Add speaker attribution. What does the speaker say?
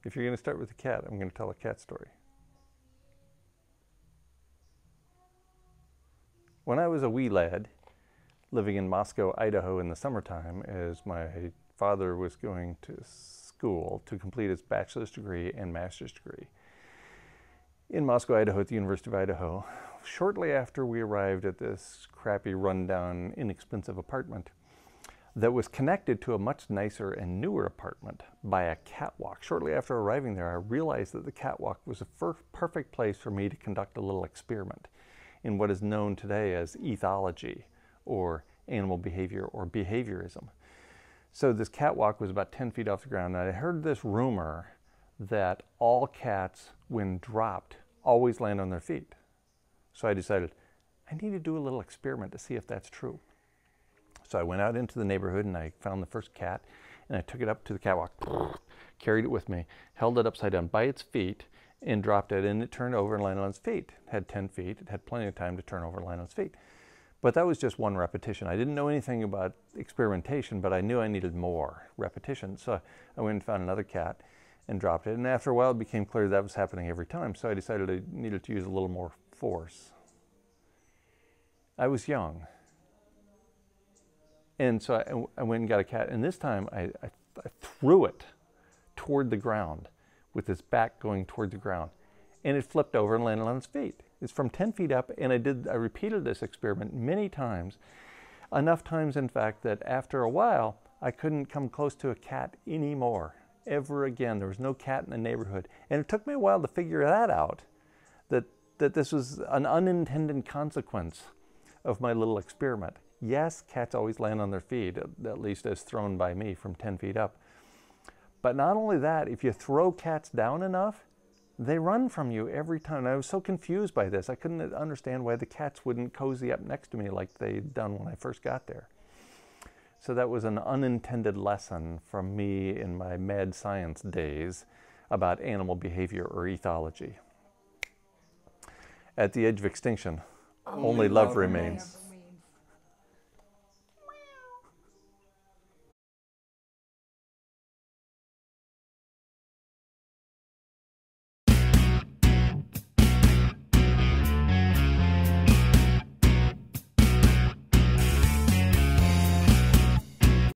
Speaker 1: If you're going to start with a cat, I'm going to tell a cat story. When I was a wee lad, living in Moscow, Idaho in the summertime, as my father was going to school to complete his bachelor's degree and master's degree in Moscow, Idaho at the University of Idaho, shortly after we arrived at this crappy, rundown, inexpensive apartment that was connected to a much nicer and newer apartment by a catwalk. Shortly after arriving there, I realized that the catwalk was a perfect place for me to conduct a little experiment in what is known today as ethology, or animal behavior, or behaviorism. So this catwalk was about 10 feet off the ground, and I heard this rumor that all cats, when dropped, always land on their feet. So I decided, I need to do a little experiment to see if that's true. So I went out into the neighborhood and I found the first cat, and I took it up to the catwalk, carried it with me, held it upside down by its feet, and dropped it, and it turned over and landed on its feet. It had 10 feet. It had plenty of time to turn over and land on its feet. But that was just one repetition. I didn't know anything about experimentation, but I knew I needed more repetition. So I went and found another cat and dropped it. And after a while, it became clear that was happening every time. So I decided I needed to use a little more force. I was young. And so I went and got a cat. And this time, I threw it toward the ground with its back going toward the ground. And it flipped over and landed on its feet. It's from 10 feet up, and I repeated this experiment many times, enough times, in fact, that after a while, I couldn't come close to a cat anymore, ever again. There was no cat in the neighborhood. And it took me a while to figure that out, that this was an unintended consequence of my little experiment. Yes, cats always land on their feet, at least as thrown by me from 10 feet up. But not only that, if you throw cats down enough, they run from you every time. And I was so confused by this. I couldn't understand why the cats wouldn't cozy up next to me like they'd done when I first got there. So that was an unintended lesson from me in my mad science days about animal behavior or ethology. At the edge of extinction, only love remains.